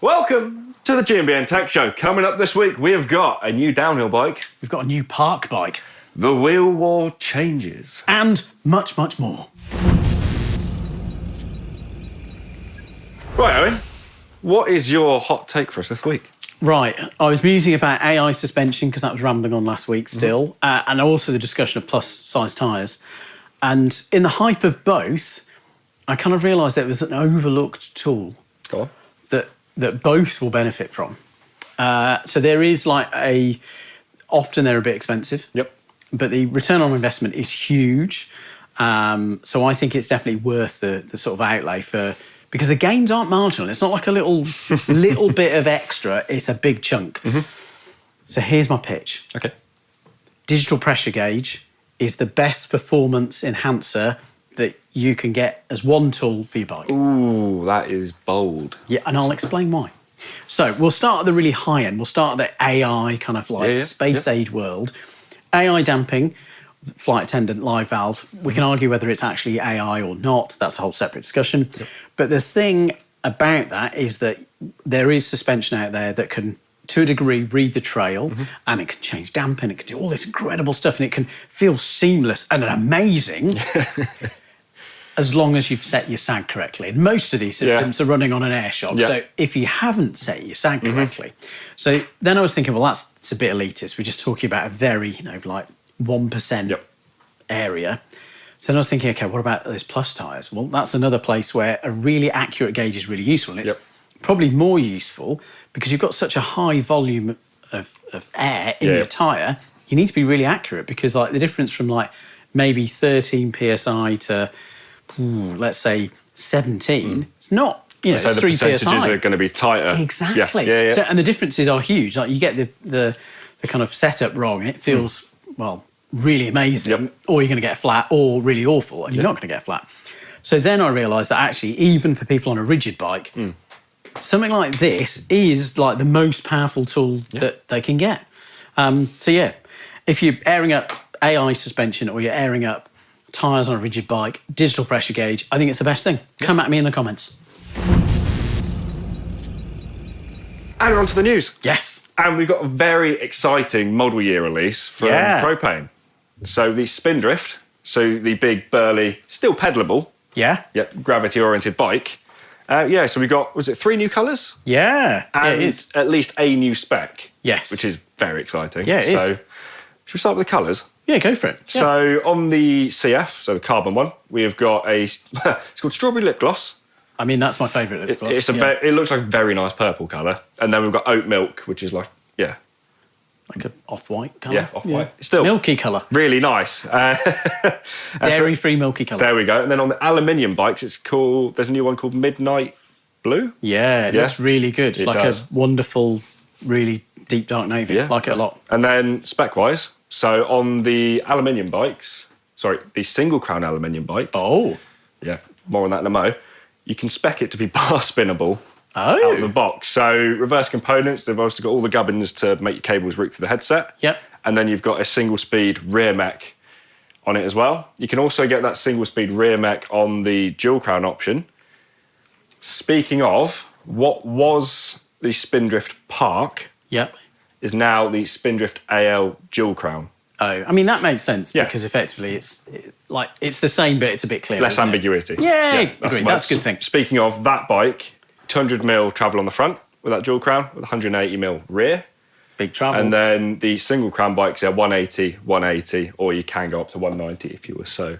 Welcome to the GMBN Tech Show. Coming up this week, we have got a new downhill bike. We've got a new park bike. The wheel war changes. And much, much more. Right, Owen, what is your hot take for us this week? Right, I was musing about AI suspension because that was rambling on last week still, and also the discussion of plus-size tyres. And in the hype of both, I kind of realised that it was an overlooked tool. Go on. That both will benefit from. So there is often they're a bit expensive. Yep. But the return on investment is huge. So I think it's definitely worth the sort of outlay because the gains aren't marginal. It's not like a little bit of extra. It's a big chunk. Mm-hmm. So here's my pitch. Okay. Digital pressure gauge is the best performance enhancer that you can get as one tool for your bike. Ooh, that is bold. Yeah, and I'll explain why. So we'll start at the really high end. We'll start at the AI kind of space age world. AI damping, flight attendant, live valve. We can argue whether it's actually AI or not. That's a whole separate discussion. Yep. But the thing about that is that there is suspension out there that can, to a degree, read the trail, and it can change damping, it can do all this incredible stuff, and it can feel seamless and amazing as long as you've set your sag correctly. And most of these systems are running on an air shock, so if you haven't set your sag correctly. So then I was thinking, well, that's a bit elitist. We're just talking about a very, 1% area. So then I was thinking, okay, what about those plus tyres? Well, that's another place where a really accurate gauge is really useful. And it's probably more useful because you've got such a high volume of air in your tyre. You need to be really accurate because the difference from maybe 13 PSI to, let's say, 17, it's not, so it's the 3 percentages PSI. are going to be tighter. Exactly. Yeah. So, and the differences are huge. You get the kind of setup wrong and it feels, really amazing, or you're going to get flat, or really awful, and you're not going to get flat. So then I realised that actually, even for people on a rigid bike, something like this is the most powerful tool that they can get. If you're airing up AI suspension or you're airing up tyres on a rigid bike, digital pressure gauge, I think it's the best thing. Come at me in the comments. And on to the news. Yes. And we've got a very exciting model year release from Propain. So the Spindrift, so the big, burly, still pedalable, gravity-oriented bike. So we got, was it 3 new colours? Yeah. And it is. at least a new spec. Yes. Which is very exciting. Yeah, it is. So should we start with the colours? Yeah, go for it. So on the CF, so the carbon one, we have got it's called Strawberry Lip Gloss. I mean, that's my favourite lip gloss. It looks like a very nice purple colour. And then we've got Oat Milk, which is like an off-white colour. Yeah, off-white. Still. Milky colour. Really nice. Dairy-free milky colour. There we go. And then on the aluminium bikes, there's a new one called Midnight Blue. Yeah, it looks really good. It does. A wonderful, really deep dark navy. Like it a lot. And then spec-wise, so on the aluminium bikes, the single crown aluminium bike. Oh. Yeah, more on that in a mo. You can spec it to be bar spinnable. Oh. Out of the box. So reverse components, they've also got all the gubbins to make your cables route through the headset. Yep. And then you've got a single speed rear mech on it as well. You can also get that single speed rear mech on the dual crown option. Speaking of, what was the Spindrift Park is now the Spindrift AL dual crown. Oh, I mean, that makes sense because effectively it's the same, but it's a bit clearer. Less ambiguity. Yeah, that's a good thing. Speaking of that bike, 200mm travel on the front with that dual crown, with 180mm rear. Big travel. And then the single crown bikes are 180, or you can go up to 190 if you were so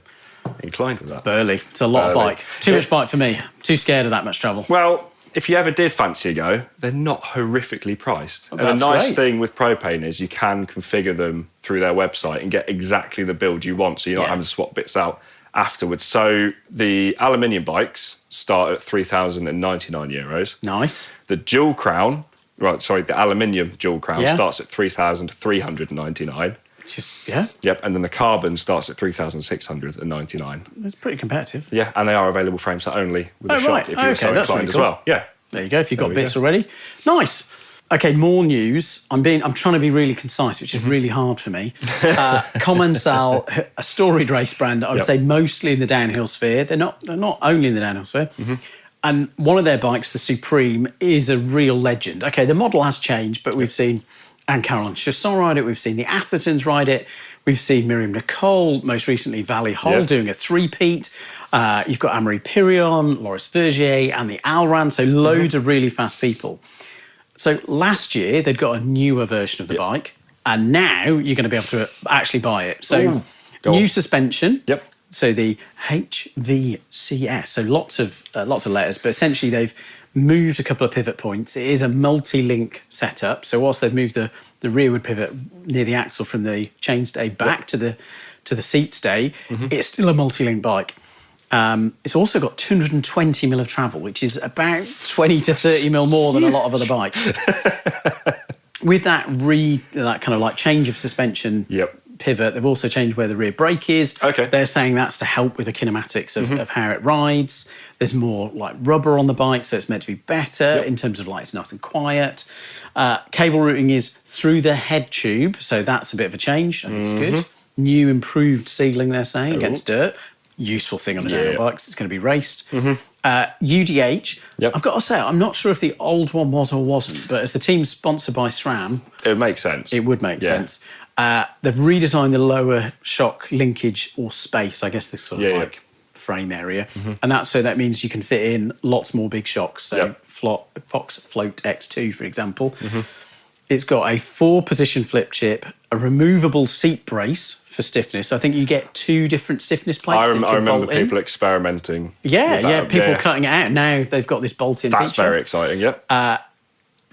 inclined with that. Burly. It's a lot of bike. Too much bike for me. Too scared of that much travel. Well, if you ever did fancy a go, they're not horrifically priced. And the nice thing with Propain is you can configure them through their website and get exactly the build you want, so you're not having to swap bits out afterwards. So the aluminium bikes start at €3,099. Nice. The dual crown, the aluminium dual crown starts at $3,399. Yep, and then the carbon starts at $3,699. It's pretty competitive. Yeah, and they are available frame set only with a shock if you're so inclined as well. Yeah. There you go, if you've got bits already. Nice. Okay, more news. I'm trying to be really concise, which is really hard for me. Commencal, a storied race brand, I would say mostly in the downhill sphere. They're not only in the downhill sphere. And one of their bikes, the Supreme, is a real legend. Okay, the model has changed, but we've seen Anne Caroline Chasson ride it. We've seen the Athertons ride it. We've seen Miriam Nicole, most recently Valley Hall, doing a three-peat. You've got Anne-Marie Pirion, Loris Vergier, and the Alran, so loads of really fast people. So last year, they'd got a newer version of the bike, and now you're going to be able to actually buy it. So new suspension. Yep. So the HVCS, so lots of letters, but essentially they've moved a couple of pivot points. It is a multi-link setup. So whilst they've moved the rearward pivot near the axle from the chainstay back to the seat stay, it's still a multi-link bike. It's also got 220 mil of travel, which is about 20 to 30 mil more than a lot of other bikes. With that kind of like change of suspension pivot, they've also changed where the rear brake is. Okay. They're saying that's to help with the kinematics of how it rides. There's more like rubber on the bike, so it's meant to be better in terms of like it's nice and quiet. Cable routing is through the head tube, so that's a bit of a change. I think it's good. New improved sealing, they're saying, against dirt. Useful thing on the downhill bikes. It's going to be raced. UDH. I've got to say, I'm not sure if the old one was or wasn't, but as the team's sponsored by SRAM, it would make sense. It would make sense. They've redesigned the lower shock linkage or space, I guess this sort of like frame area, and that means you can fit in lots more big shocks. So Fox Float X2, for example. It's got a 4-position flip chip, a removable seat brace for stiffness. I think you get 2 different stiffness plates. I remember people experimenting. People cutting it out. Now they've got this bolt-in feature. That's very exciting,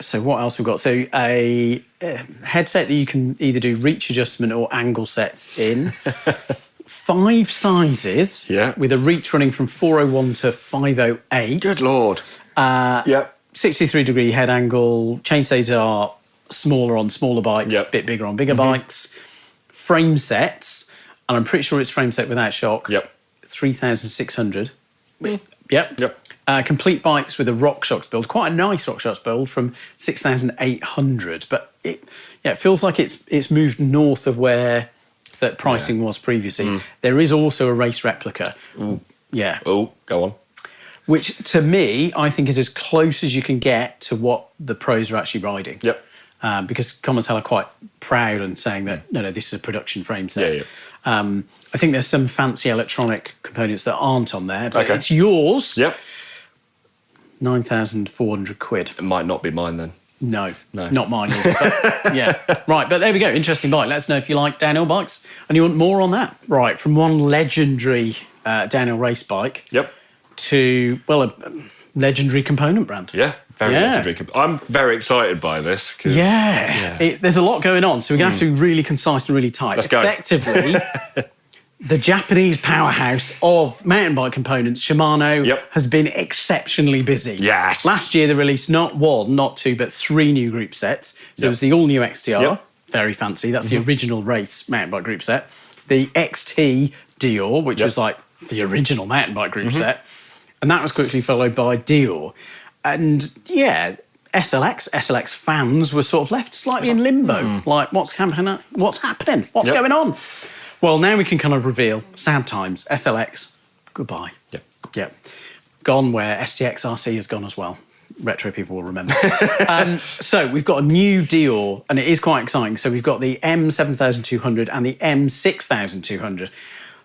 So what else we've got? So a headset that you can either do reach adjustment or angle sets in. 5 sizes with a reach running from 401 to 508. Good Lord. 63-degree head angle. Chainstays are smaller on smaller bikes, a bit bigger on bigger bikes. Frame sets, and I'm pretty sure it's frame set without shock. 3,600. Complete bikes with a RockShox build, quite a nice RockShox build from 6,800. But it feels like it's moved north of where that pricing was previously. There is also a race replica. Oh, go on. Which to me, I think is as close as you can get to what the pros are actually riding. Because Commencal are quite proud and saying that no, this is a production frame set. I think there's some fancy electronic components that aren't on there, but it's yours. 9,400 quid. It might not be mine then. No, not mine either. But, right, but there we go. Interesting bike. Let us know if you like downhill bikes and you want more on that. Right, from one legendary downhill race bike to, well, a legendary component brand. Very legendary. I'm very excited by this. There's a lot going on, so we're going to have to be really concise and really tight. Let's go. Effectively, the Japanese powerhouse of mountain bike components, Shimano, has been exceptionally busy. Last year, they released not 1, not 2, but 3 new group sets. So it was the all-new XTR, very fancy. That's the original race mountain bike group set. The XT Deore, which was like the original mountain bike group set. And that was quickly followed by Deore. And SLX fans were sort of left slightly in limbo. Like, what's happening? What's going on? Well, now we can kind of reveal. Sad times. SLX, goodbye. Gone where STX RC has gone as well. Retro people will remember. So we've got a new Deore, and it is quite exciting. So we've got the M7200 and the M6200.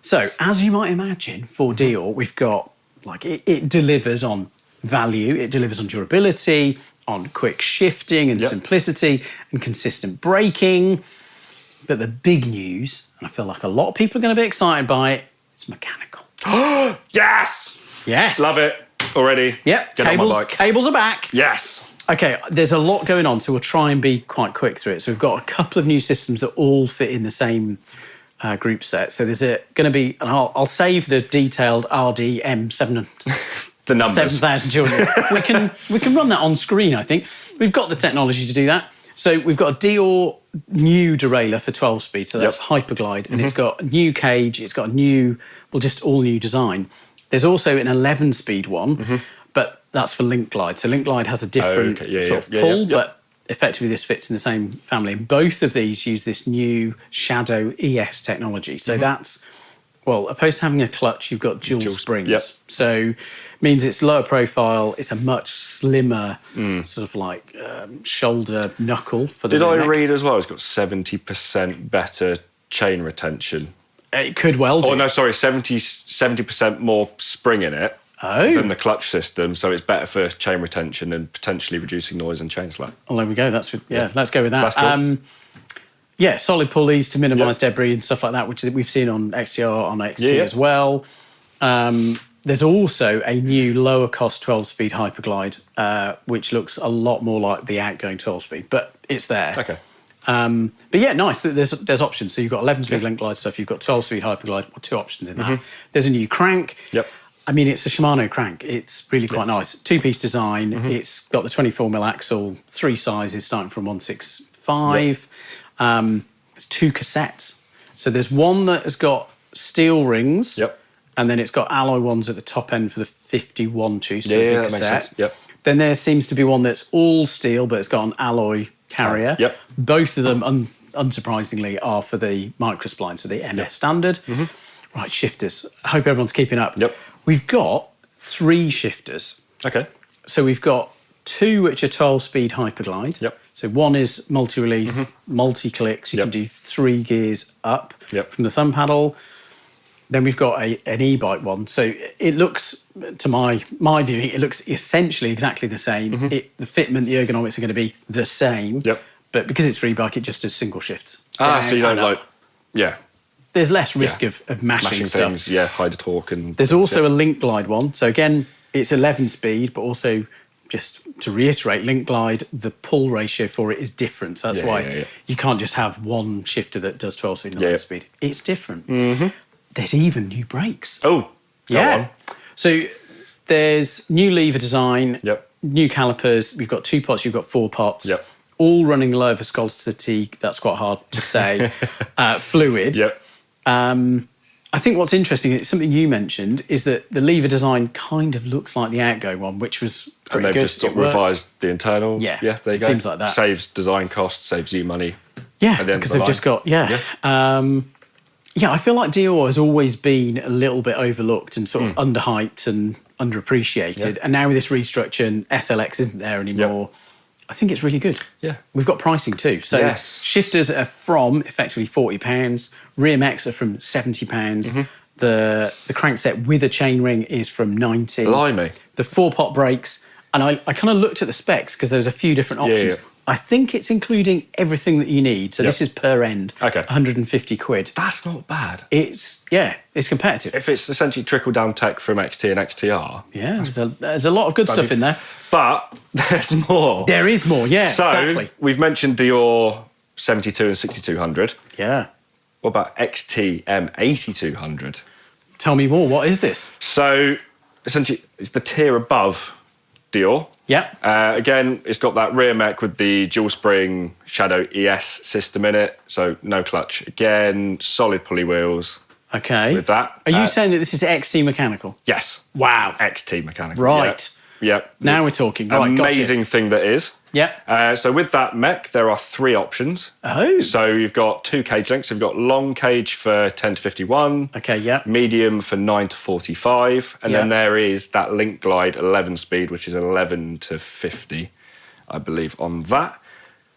So, as you might imagine, for Deore, we've got, like, it delivers on value, it delivers on durability, on quick shifting and simplicity and consistent braking. But the big news, and I feel like a lot of people are going to be excited by it, it's mechanical. Yes! Love it already. Get on my bike. Cables are back. Yes! Okay, there's a lot going on, so we'll try and be quite quick through it. So we've got a couple of new systems that all fit in the same group set. So there's going to be, and I'll save the detailed RDM700. The numbers. 7,200. we can run that on screen, I think. We've got the technology to do that. So we've got a Deore new derailleur for 12 speed, so that's Hyperglide, and it's got a new cage, it's got a new, just all new design. There's also an 11 speed one, but that's for Link Glide. So Link Glide has a different sort of pull, but effectively this fits in the same family. And both of these use this new Shadow ES technology. So that's Well, opposed to having a clutch, you've got dual springs. Yep. So means it's lower profile. It's a much slimmer sort of like shoulder knuckle for the Did I neck. read as well? It's got 70% better chain retention. It could well do. Oh, no, sorry, 70% more spring in it than the clutch system. So it's better for chain retention and potentially reducing noise and chain slack. Well, there we go. Let's go with that. That's cool. Yeah, solid pulleys to minimise debris and stuff like that, which we've seen on XTR, on XT as well. There's also a new lower cost 12-speed Hyperglide, which looks a lot more like the outgoing 12-speed, but it's there. Okay. But yeah, nice. There's options. So you've got 11-speed link glide stuff, you've got 12-speed Hyperglide, or 2 options in that. There's a new crank. Yep. I mean, it's a Shimano crank. It's really quite nice. 2-piece design. It's got the 24mm axle, 3 sizes starting from 165. It's 2 cassettes. So there's one that has got steel rings. Yep. And then it's got alloy ones at the top end for the 51 tooth, so that big makes cassette. sense. Yep. Then there seems to be one that's all steel, but it's got an alloy carrier. Yep. Both of them, unsurprisingly, are for the microspline, so the MS standard. Right, shifters. I hope everyone's keeping up. Yep. We've got 3 shifters. Okay. So we've got 2 which are 12-speed Hyperglide. Yep. So one is multi-release, multi-click, so you can do 3 gears up from the thumb paddle. Then we've got an e-bike one. So it looks, to my viewing, it looks essentially exactly the same. The fitment, the ergonomics are going to be the same. Yep. But because it's free-bike, it just does single shifts. So you don't like... Yeah. There's less risk of mashing stuff. Things, high to torque and... There's also a link glide one. So again, it's 11 speed, but also, just to reiterate, link glide, the pull ratio for it is different. So that's why you can't just have one shifter that does 12 speed and 11 speed. It's different. There's even new brakes. Oh, yeah. So there's new lever design, new calipers. We've got 2 pots, you've got 4 pots. All running low viscosity, that's quite hard to say, fluid. I think what's interesting, it's something you mentioned, is that the lever design kind of looks like the outgoing one, which was pretty good. And they've just sort of revised the internals. Yeah, there you go. Seems like that. Saves design costs, saves you money. Yeah, because they've just got, I feel like Deore has always been a little bit overlooked and sort of underhyped and underappreciated. And now with this restructure and SLX isn't there anymore, I think it's really good. Yeah. We've got pricing too. So shifters are from effectively £40, rear mechs are from £70. The crankset with a chainring is from £90. Blimey. The 4-pot brakes, and I kind of looked at the specs because there's a few different options. I think it's including everything that you need. So this is per end. Okay. 150 quid. That's not bad. It's competitive. If it's essentially trickle-down tech from XT and XTR. Yeah, there's a lot of good stuff in there. But there's more. There is more, So, exactly. We've mentioned Deore 72 and 6200. Yeah. What about XT M8200? Tell me more. What is this? So, essentially, it's the tier above Deore. Again, it's got that rear mech with the dual spring Shadow ES system in it. So no clutch. Again, solid pulley wheels. Okay. With that. Are you saying that this is XT mechanical? Yes. Wow. XT mechanical. Right. Yep. Now we're talking. Right, amazing thing that is. Yeah. So with that mech, there are 3 options. Oh. So you've got 2 cage lengths. You've got long cage for 10 to 51. Okay, yeah. Medium for 9 to 45. And then there is that Link Glide 11 speed, which is 11 to 50, I believe, on that.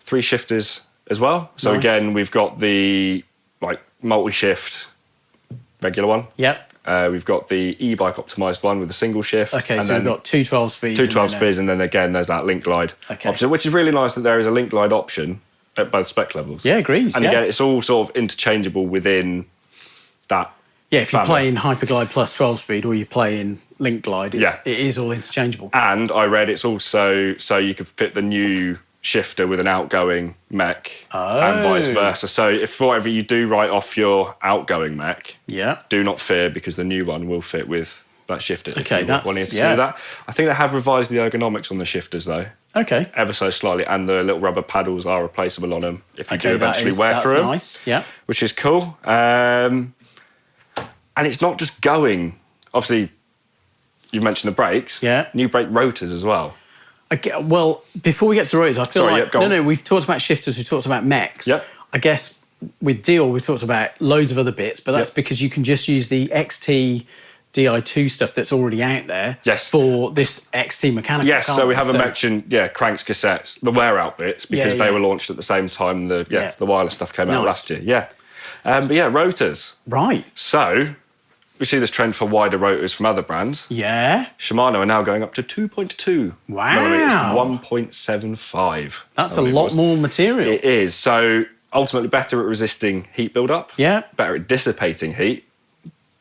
3 shifters as well. So again, we've got the multi-shift regular one. Yep. We've got the e-bike optimised one with a single shift. Okay, so we've got 2 12 speeds. 2 12 speeds, and then again, there's that Link Glide option, which is really nice that there is a Link Glide option at both spec levels. Yeah, agreed. And again, it's all sort of interchangeable within that. Yeah, if you're playing Hyperglide plus 12 speed or you're playing Link Glide, it is all interchangeable. And I read it's also so you could fit the new shifter with an outgoing mech and vice versa. So if for whatever you do write off your outgoing mech, do not fear because the new one will fit with that shifter. Okay, if you wanted to do that. I think they have revised the ergonomics on the shifters though. Okay. Ever so slightly, and the little rubber paddles are replaceable on them if you do eventually wear through them. Nice. Yeah. Which is cool. And it's not just going. Obviously, you mentioned the brakes. Yeah. New brake rotors as well. Well, before we get to the rotors, I feel we've talked about shifters, we've talked about mechs. Yep. I guess with Deore, we talked about loads of other bits, but that's because you can just use the XT Di2 stuff that's already out there for this XT mechanical. Yes, so we haven't mentioned cranks, cassettes, the wear out bits, because they were launched at the same time the wireless stuff came out last year. Yeah. But rotors. Right. So we see this trend for wider rotors from other brands. Yeah. Shimano are now going up to 2.2 millimeters, 1.75. That's a lot more material. It is. So ultimately better at resisting heat build-up. Yeah. Better at dissipating heat.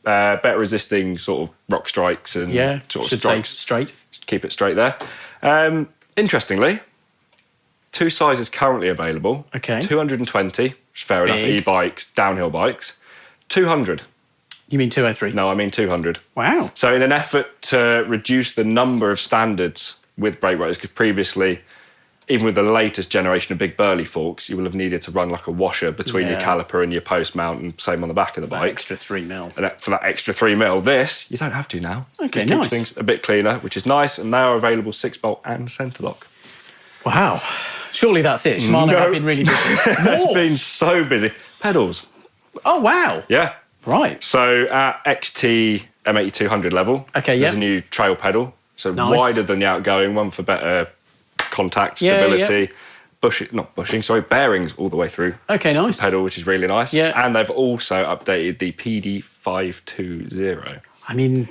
Better resisting sort of rock strikes and sort of strikes. Straight. Keep it straight there. Interestingly, 2 sizes currently available. Okay. 220, which is fair enough, e-bikes, downhill bikes. 200. You mean 203? No, I mean 200. Wow. So in an effort to reduce the number of standards with brake rotors, because previously, even with the latest generation of big burly forks, you will have needed to run like a washer between your caliper and your post mount, and same on the back of the bike. Extra 3 mil. And for that extra 3 mil, this, you don't have to now. Okay, nice. Keeps things a bit cleaner, which is nice, and they are available 6-bolt and centre lock. Wow. Surely that's it. Shimano have been really busy. They've been so busy. Pedals. Oh, wow. Yeah. Right. So at XT M8200 level, there's a new trail pedal. So wider than the outgoing one for better contact stability. Bearings all the way through. Okay, nice. The pedal, which is really nice. Yeah. And they've also updated the PD520. I mean,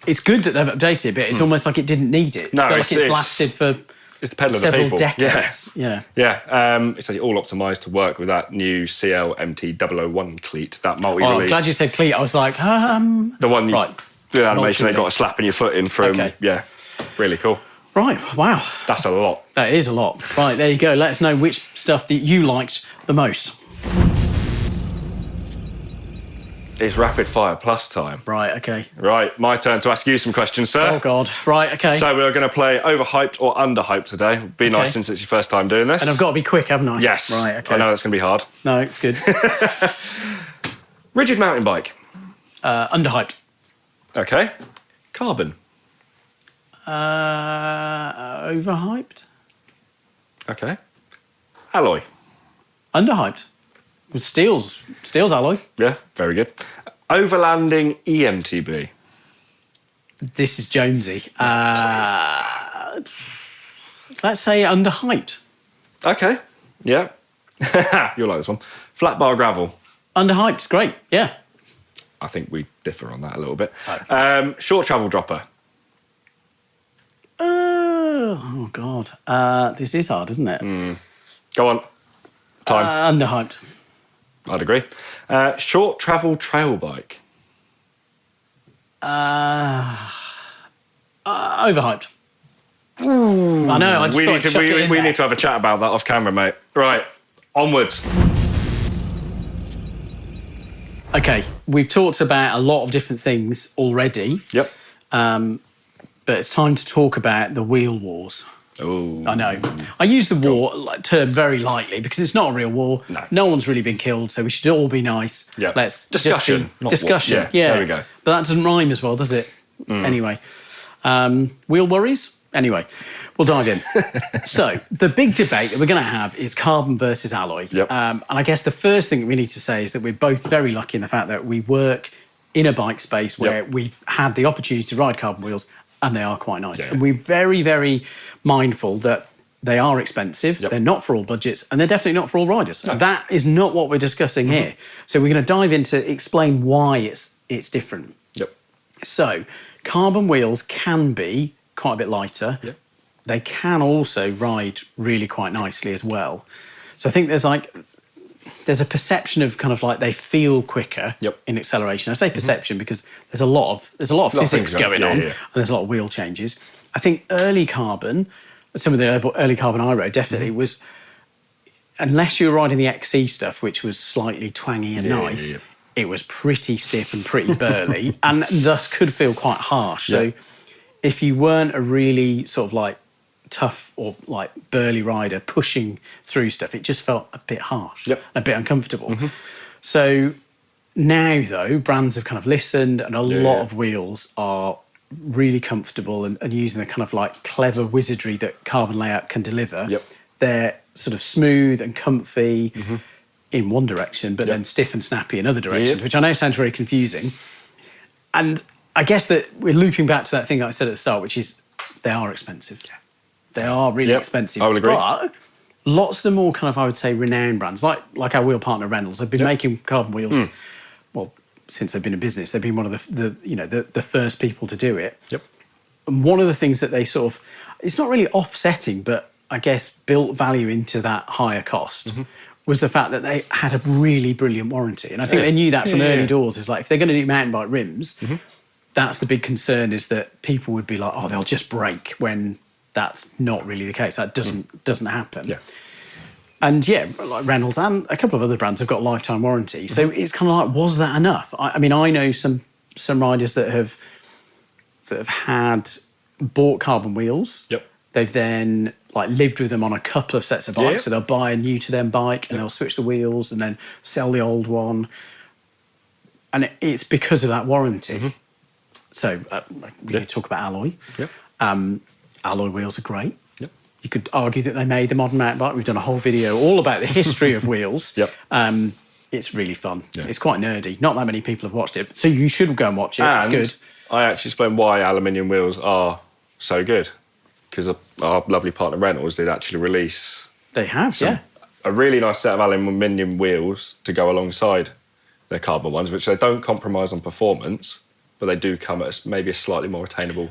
it's good that they've updated it, but it's almost like it didn't need it. No, it's lasted for it's the pedal several of the people. decades. Yeah. It's all optimised to work with that new CL-MT001 cleat, that multi-release. Oh, I'm glad you said cleat. I was like, the one the animation they got a slapping your foot in from. Yeah, really cool. Right, wow. That's a lot. That is a lot. Right, there you go. Let us know which stuff that you liked the most. It's rapid fire plus time. Right, okay. Right, my turn to ask you some questions, sir. Oh, God. Right, okay. So we're going to play overhyped or underhyped today. It'd be nice since it's your first time doing this. And I've got to be quick, haven't I? Yes. Right, okay. I know that's going to be hard. No, it's good. Rigid mountain bike. Underhyped. Okay. Carbon. Overhyped. Okay. Alloy. Underhyped. With steel's alloy. Yeah, very good. Overlanding EMTB. This is Jonesy. Let's say underhyped. Okay. Yeah. You'll like this one. Flat bar gravel. Underhyped. It's great. Yeah. I think we differ on that a little bit. Okay. Short travel dropper. Oh, God. This is hard, isn't it? Go on. Time. Underhyped. I'd agree. Short travel trail bike. Overhyped. I know. I just we need to have a chat about that off camera, mate. Right. Onwards. Okay. We've talked about a lot of different things already. Yep. But it's time to talk about the wheel wars. Oh, I know. I use the war term very lightly because it's not a real war. No one's really been killed, so we should all be nice. Yeah. Let's discussion. Discussion. Yeah. There we go. But that doesn't rhyme as well, does it? Anyway, wheel worries. Anyway, we'll dive in. So the big debate that we're going to have is carbon versus alloy. Yep. And I guess the first thing that we need to say is that we're both very lucky in the fact that we work in a bike space where we've had the opportunity to ride carbon wheels. And they are quite nice. Yeah. And we're very, very mindful that they are expensive, they're not for all budgets, and they're definitely not for all riders. No. That is not what we're discussing here. So we're going to dive into explain why it's different. Yep. So carbon wheels can be quite a bit lighter. Yep. They can also ride really quite nicely as well. So I think there's a perception of kind of like they feel quicker in acceleration. I say perception because there's a lot of physics going on, and there's a lot of wheel changes. I think early carbon, some of the early carbon I rode definitely was, unless you were riding the XC stuff, which was slightly twangy and nice, it was pretty stiff and pretty burly, and thus could feel quite harsh. So if you weren't a really sort of like tough or like burly rider pushing through stuff, it just felt a bit harsh, a bit uncomfortable. So now though, brands have kind of listened, and a lot of wheels are really comfortable and using the kind of like clever wizardry that carbon layout can deliver. They're sort of smooth and comfy. in one direction, but then stiff and snappy in other directions, which I know sounds very confusing. And I guess that we're looping back to that thing that I said at the start, which is they are expensive. Yeah. They are really expensive. I would agree. But lots of the more kind of, I would say, renowned brands, like our wheel partner Reynolds, have been making carbon wheels, well, since they've been in business. They've been one of the first people to do it. Yep. And one of the things that they sort of, it's not really offsetting, but I guess built value into that higher cost was the fact that they had a really brilliant warranty. And I think they knew that from early doors. It's like, if they're going to do mountain bike rims, that's the big concern, is that people would be like, oh, they'll just break, when that's not really the case. That doesn't happen. Yeah. And like Reynolds and a couple of other brands have got lifetime warranty. So it's kind of like, was that enough? I mean, I know some riders that have bought carbon wheels. Yep. They've then lived with them on a couple of sets of bikes. So they'll buy a new to them bike and they'll switch the wheels and then sell the old one. And it's because of that warranty. So we could talk about alloy. Yep. Alloy wheels are great. Yep. You could argue that they made the modern mountain bike. We've done a whole video all about the history of wheels. Yep. It's really fun. Yeah. It's quite nerdy. Not that many people have watched it, so you should go and watch it. And it's good. I actually explained why aluminium wheels are so good, because our lovely partner Reynolds did actually release. They have, a really nice set of aluminium wheels to go alongside their carbon ones, which they don't compromise on performance, but they do come at maybe a slightly more attainable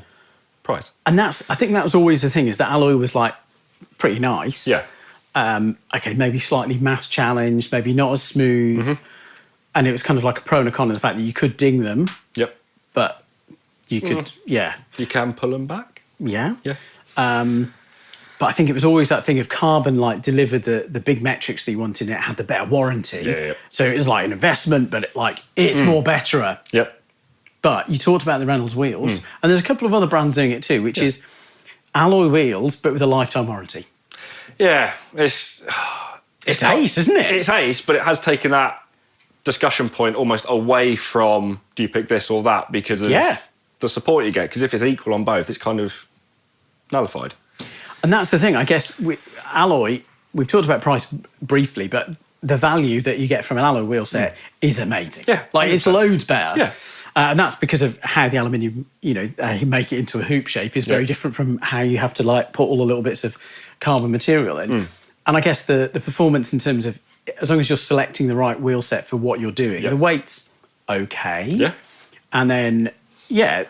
price. And I think that was always the thing, is that alloy was pretty nice. Yeah. Okay, maybe slightly mass challenged, maybe not as smooth. And it was kind of like a pro and a con of the fact that you could ding them. Yep. But you could, You can pull them back. Yeah. Yeah. But I think it was always that thing of carbon delivered the big metrics that you wanted, and it had the better warranty. Yeah. So it was like an investment, but it's more better. Yep. But you talked about the Reynolds wheels, and there's a couple of other brands doing it too, which is alloy wheels, but with a lifetime warranty. Yeah, it's ace, isn't it? It's ace, but it has taken that discussion point almost away from, do you pick this or that, because of the support you get. Because if it's equal on both, it's kind of nullified. And that's the thing, I guess, alloy, we've talked about price briefly, but the value that you get from an alloy wheel set is amazing. Yeah. It's loads better. Yeah. And that's because of how the aluminium, you make it into a hoop shape is very different from how you have to put all the little bits of carbon material in. And I guess the performance in terms of, as long as you're selecting the right wheel set for what you're doing, the weight's okay. Yeah. And then, I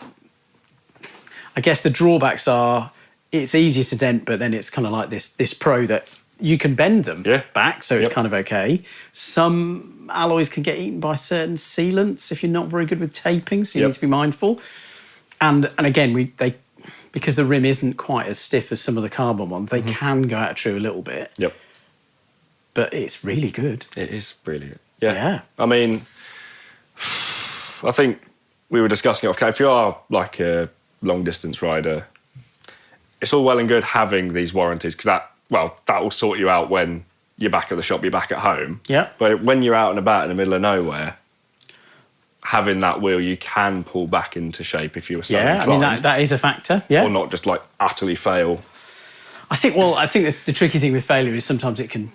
guess the drawbacks are, it's easier to dent, but then it's kind of like this pro that you can bend them back, so it's kind of okay. Some alloys can get eaten by certain sealants if you're not very good with taping, so you need to be mindful. And again, because the rim isn't quite as stiff as some of the carbon ones, they can go out of true a little bit. Yep. But it's really good. It is really good. Yeah. I mean, I think we were discussing it. Okay, if you are a long distance rider, it's all well and good having these warranties, because that will sort you out when you're back at the shop, you're back at home. Yeah. But when you're out and about in the middle of nowhere, having that wheel, you can pull back into shape if you were so inclined. I mean, that is a factor. Yeah. Or not just utterly fail. I think the tricky thing with failure is sometimes it can,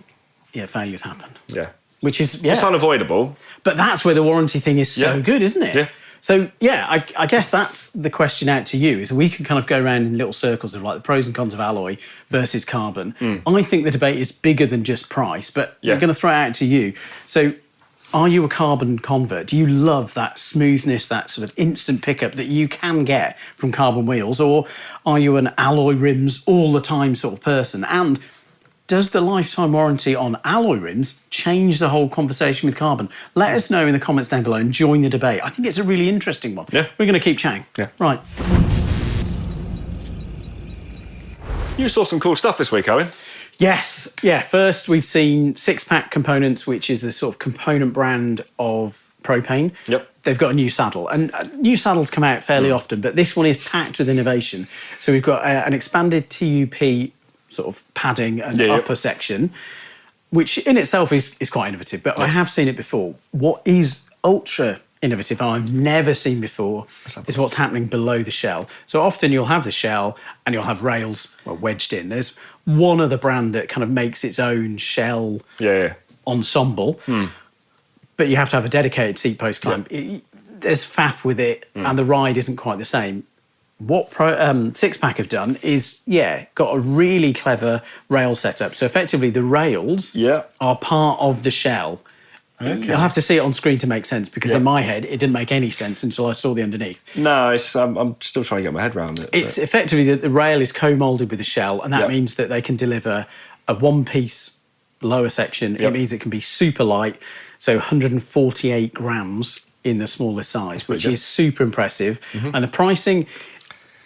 failures happen. Yeah. Which is, it's unavoidable. But that's where the warranty thing is so good, isn't it? Yeah. So, I guess that's the question out to you, is we can kind of go around in little circles of the pros and cons of alloy versus carbon. I think the debate is bigger than just price, but we're going to throw it out to you. So, are you a carbon convert? Do you love that smoothness, that sort of instant pickup that you can get from carbon wheels? Or are you an alloy rims all the time sort of person? And does the lifetime warranty on alloy rims change the whole conversation with carbon? Let us know in the comments down below and join the debate. I think it's a really interesting one. Yeah. We're going to keep chatting. Yeah. Right. You saw some cool stuff this week, Owen. Yes. Yeah. First, we've seen Six Pack Components, which is the sort of component brand of Propain. Yep. They've got a new saddle, and new saddles come out fairly often, but this one is packed with innovation. So we've got an expanded TUP sort of padding and upper section, which in itself is quite innovative, but I have seen it before. What is ultra innovative, and I've never seen before, is what's happening below the shell. So often you'll have the shell and you'll have rails wedged in. There's one other brand that kind of makes its own shell ensemble, but you have to have a dedicated seat post clamp. There's faff with it, and the ride isn't quite the same. What Six-Pack have done is, got a really clever rail setup. So effectively, the rails are part of the shell. Okay. You'll have to see it on screen to make sense, because in my head, it didn't make any sense until I saw the underneath. No, I'm still trying to get my head around it. It's effectively that the rail is co-moulded with the shell, and that means that they can deliver a one-piece lower section. It means it can be super light, so 148 grams in the smallest size, which is super impressive. And the pricing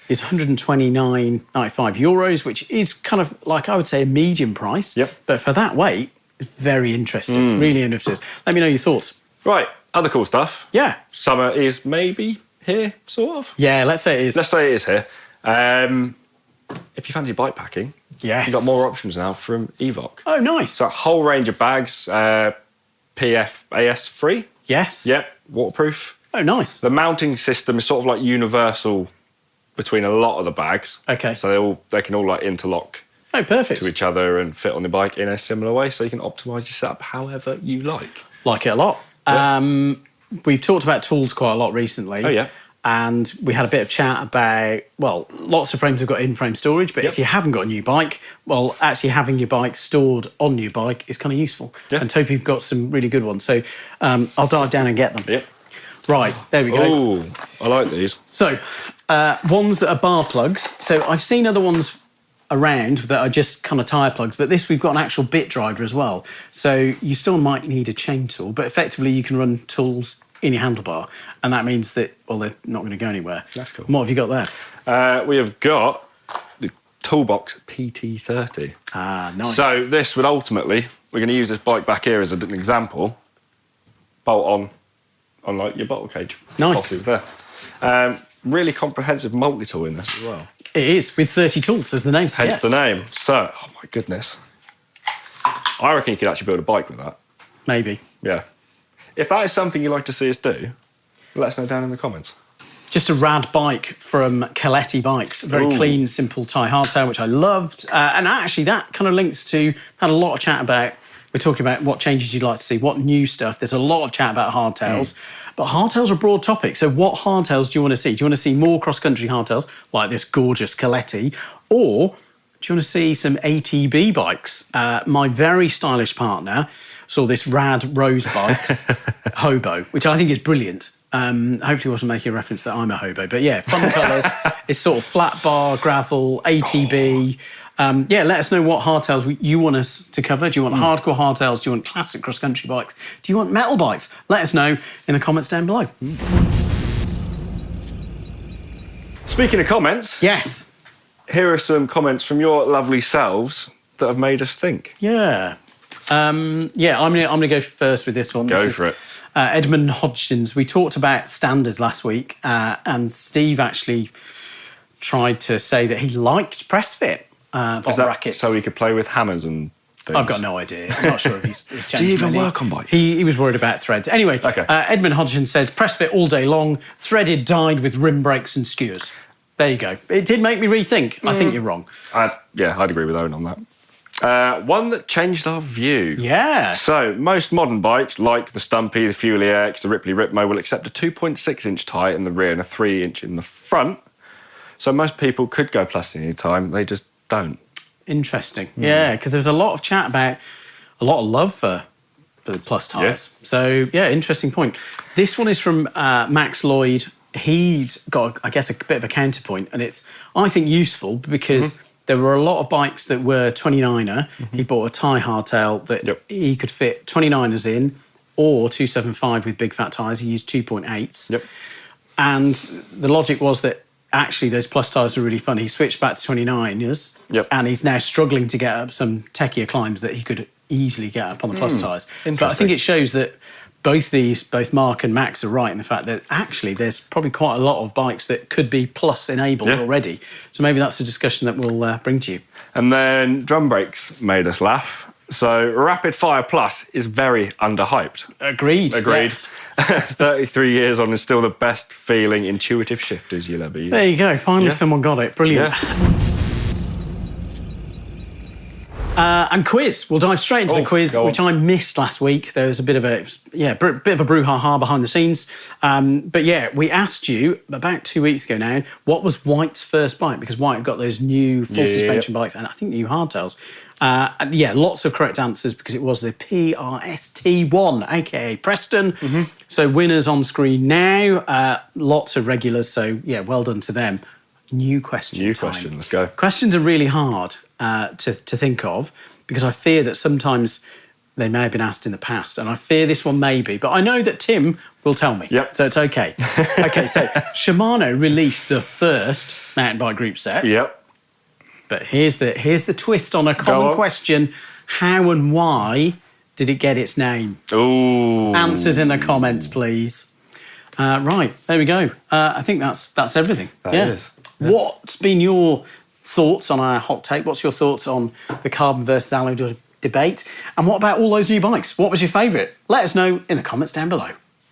is €129.95, which is kind of like, I would say, a medium price. But for that weight, it's very interesting, really interesting. Let me know your thoughts. Right, other cool stuff. Yeah. Summer is maybe here, sort of. Yeah, let's say it is. Let's say it is here. If you fancy bike packing, you've got more options now from Evoc. Oh, nice. So a whole range of bags, PFAS free. Yes. Yep, waterproof. Oh, nice. The mounting system is sort of like universal between a lot of the bags. Okay. So they can all like interlock perfect. to each other and fit on the bike in a similar way, so you can optimise your setup however you like. Like it a lot. Yeah. We've talked about tools quite a lot recently. Oh, yeah. And we had a bit of chat about, lots of frames have got in-frame storage, but if you haven't got a new bike, actually having your bike stored on your bike is kind of useful. Yeah. And Topi have got some really good ones. So I'll dive down and get them. Yeah. Right, there we go. Oh, I like these. So, ones that are bar plugs. So I've seen other ones around that are just kind of tyre plugs, but this we've got an actual bit driver as well. So you still might need a chain tool, but effectively you can run tools in your handlebar, and that means that, they're not going to go anywhere. That's cool. And what have you got there? We have got the Toolbox PT30. Ah, nice. So this would ultimately, we're going to use this bike back here as an example, bolt on like your bottle cage. Nice. Boxes there. Really comprehensive multi-tool in this as well. It is, with 30 tools, as the name suggests. Hence the name. So, oh my goodness. I reckon you could actually build a bike with that. Maybe. Yeah. If that is something you'd like to see us do, let us know down in the comments. Just a rad bike from Coletti Bikes. Very clean, simple tie hardtail, which I loved. And actually, that kind of links to, had a lot of chat about, we're talking about what changes you'd like to see, what new stuff. There's a lot of chat about hardtails. But hardtails are a broad topic. So what hardtails do you want to see? Do you want to see more cross-country hardtails, like this gorgeous Coletti? Or do you want to see some ATB bikes? My very stylish partner saw this rad Rose Bikes Hobo, which I think is brilliant. Hopefully wasn't making a reference that I'm a hobo. But yeah, fun colours. It's sort of flat bar, gravel, ATB. Let us know what hardtails you want us to cover. Do you want hardcore hardtails? Do you want classic cross-country bikes? Do you want metal bikes? Let us know in the comments down below. Speaking of comments... Yes. Here are some comments from your lovely selves that have made us think. Yeah. I'm gonna go first with this one. Go for it. Edmund Hodgkins. We talked about standards last week, and Steve actually tried to say that he liked press fit brackets. So he could play with hammers and things? I've got no idea. I'm not sure if he's changed. Do you even work on bikes? He was worried about threads. Anyway, Edmund Hodgkins says press fit all day long, threaded dyed with rim brakes and skewers. There you go. It did make me rethink. I think you're wrong. I'd agree with Owen on that. One that changed our view. Yeah. So, most modern bikes, like the Stumpy, the Fuel EX, the Ripley Ripmo, will accept a 2.6-inch tyre in the rear and a 3-inch in the front. So most people could go plus any time, they just don't. Interesting. Yeah, because there's a lot of chat about a lot of love for the plus tyres. Yeah. So, interesting point. This one is from Max Lloyd. He's got, I guess, a bit of a counterpoint, and it's, I think, useful because there were a lot of bikes that were 29er. He bought a tie hardtail that he could fit 29ers in, or 275 with big fat tyres. He used 2.8s. Yep. And the logic was that actually those plus tyres are really fun. He switched back to 29ers, and he's now struggling to get up some techier climbs that he could easily get up on the plus tyres. But I think it shows that both Mark and Max are right in the fact that actually there's probably quite a lot of bikes that could be plus enabled already. So maybe that's a discussion that we'll bring to you. And then drum brakes made us laugh. So Rapid Fire Plus is very underhyped. Agreed. Yeah. 33 years on is still the best feeling intuitive shifters you'll ever use. There you go. Finally someone got it. Brilliant. Yeah. And quiz. We'll dive straight into the quiz, which I missed last week. There was a bit of a brouhaha behind the scenes. But yeah, we asked you about 2 weeks ago now, what was White's first bike? Because White have got those new full suspension bikes and I think new hardtails. And yeah, lots of correct answers because it was the PRST1, aka Preston. So winners on screen now. Lots of regulars. So yeah, well done to them. New question. Let's go. Questions are really hard to think of because I fear that sometimes they may have been asked in the past, and I fear this one may be, but I know that Tim will tell me. Yep. So it's okay. Okay, so Shimano released the first mountain bike group set. Yep. But here's the twist on a common question. How and why did it get its name? Ooh. Answers in the comments, please. Right, there we go. I think that's everything. That is. Yeah. What's been your thoughts on our hot take? What's your thoughts on the carbon versus alloy debate? And what about all those new bikes? What was your favourite? Let us know in the comments down below.